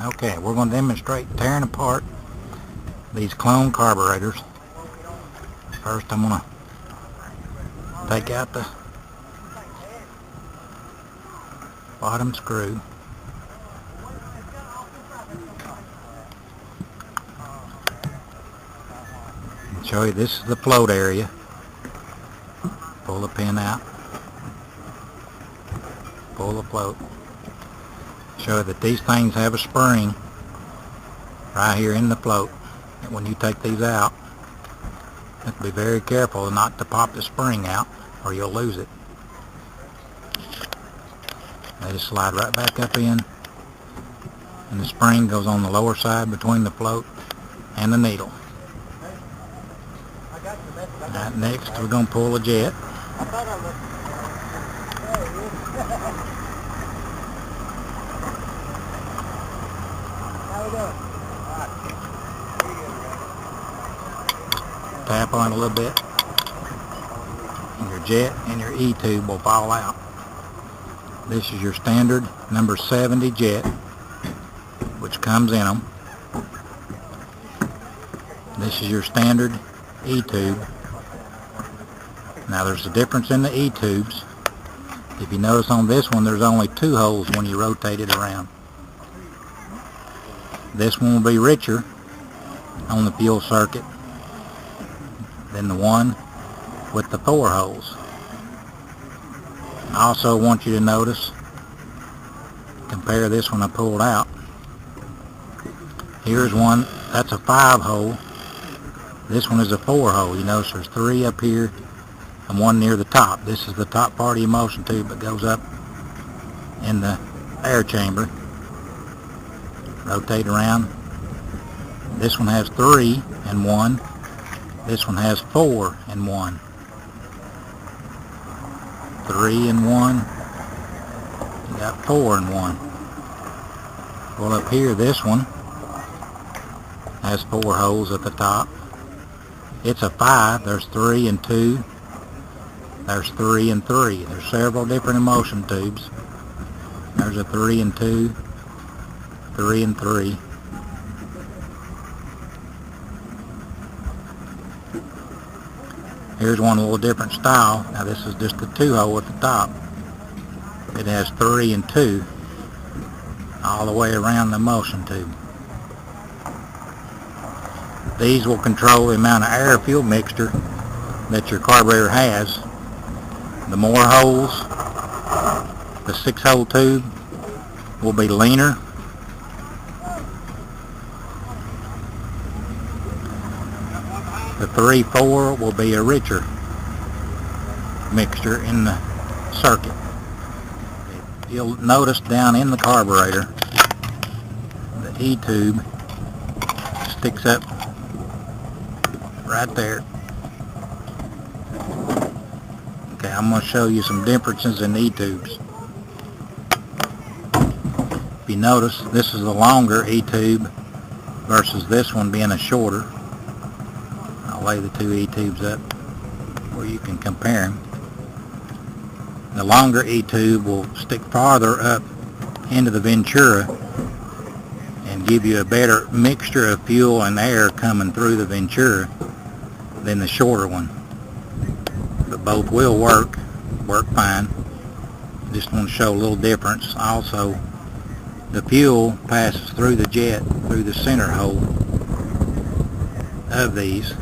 Okay, we're going to demonstrate tearing apart these clone carburetors. First I'm going to take out the bottom screw. And show you this is the float area. Pull the pin out. Pull the float. Show you that these things have a spring right here in the float. And when you take these out, you have to be very careful not to pop the spring out or you'll lose it. They just slide right back up in, and the spring goes on the lower side between the float and the needle. Alright, next we're going to pull a jet. Tap on it a little bit, and your jet and your E-tube will fall out. This is your standard number 70 jet, which comes in them. This is your standard E-tube. Now there's a difference in the E-tubes. If you notice on this one, there's only 2 holes when you rotate it around. This one will be richer on the fuel circuit than the one with the 4 holes. I also want you to notice, compare this one I pulled out. Here's one, that's a 5 hole. This one is a 4 hole. You notice there's 3 up here and 1 near the top. This is the top part of your motion tube that goes up in the air chamber. Rotate around. This one has 3 and 1. This one has 4 and 1. 3 and 1. You got 4 and 1. Well, up here, this one has 4 holes at the top. It's a 5. There's 3 and 2. There's 3 and 3. There's several different emotion tubes. There's a 3 and 2. 3 and 3. Here's one a little different style. Now this is just a 2 hole at the top. It has 3 and 2 all the way around the motion tube. These will control the amount of air fuel mixture that your carburetor has. The more holes, the 6 hole tube will be leaner. The 3-4 will be a richer mixture in the circuit. You'll notice down in the carburetor, the E-tube sticks up right there. Okay, I'm going to show you some differences in E-tubes. If you notice, this is a longer E-tube versus this one being a shorter. I'll lay the 2 E-tubes up where you can compare them. The longer E-tube will stick farther up into the Ventura and give you a better mixture of fuel and air coming through the Ventura than the shorter one. But both will work fine. Just want to show a little difference. Also, the fuel passes through the jet, through the center hole of these.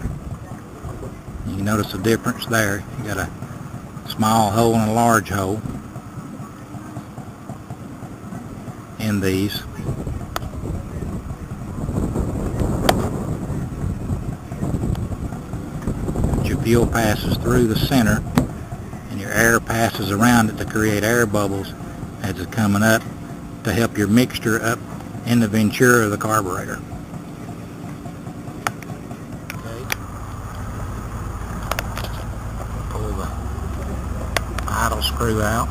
You notice the difference there. You got a small hole and a large hole in these. Your fuel passes through the center and your air passes around it to create air bubbles as it's coming up to help your mixture up in the Ventura of the carburetor. Idle screw out.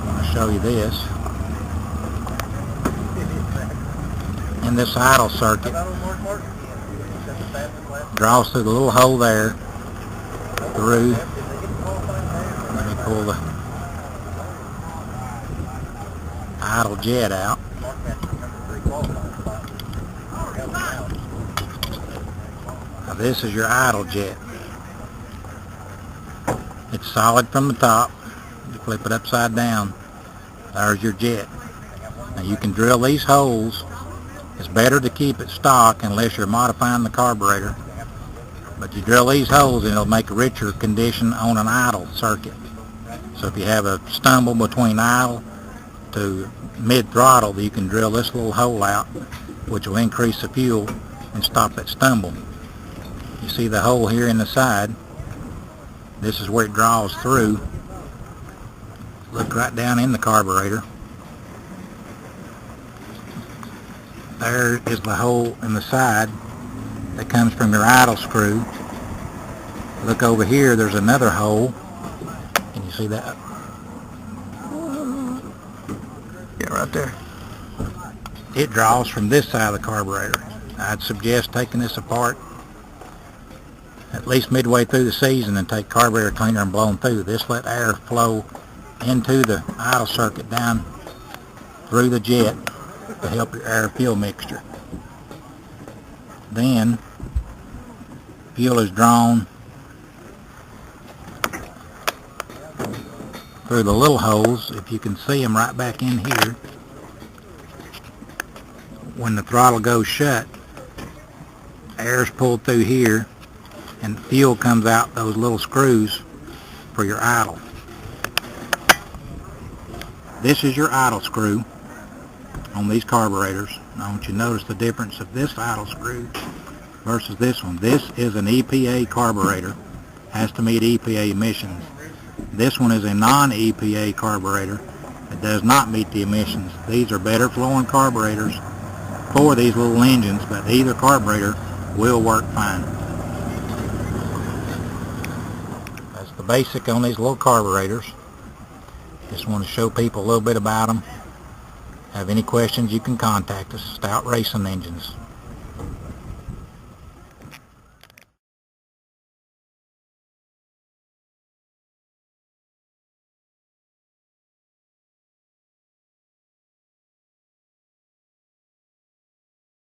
I'll show you this. In this idle circuit, draws through the little hole there, through. Let me pull the idle jet out. Now this is your idle jet. It's solid from the top. You flip it upside down. There's your jet. Now you can drill these holes. It's better to keep it stock unless you're modifying the carburetor. But you drill these holes and it'll make a richer condition on an idle circuit. So if you have a stumble between idle to mid-throttle, you can drill this little hole out, which will increase the fuel and stop that stumble. You see the hole here in the side. This is where it draws through. Look right down in the carburetor. There is the hole in the side that comes from your idle screw. Look over here, there's another hole. Can you see that? Yeah, right there. It draws from this side of the carburetor. I'd suggest taking this apart at least midway through the season and take carburetor cleaner and blow them through. This let air flow into the idle circuit down through the jet to help your air fuel mixture. Then fuel is drawn through the little holes. If you can see them right back in here, when the throttle goes shut, air is pulled through here and fuel comes out those little screws for your idle. This is your idle screw on these carburetors. I want you to notice the difference of this idle screw versus this one. This is an EPA carburetor, has to meet EPA emissions. This one is a non-EPA carburetor that does not meet the emissions. These are better flowing carburetors for these little engines, but either carburetor will work fine. That's the basic on these little carburetors. Just want to show people a little bit about them. Have any questions, you can contact us. Stout Racing Engines.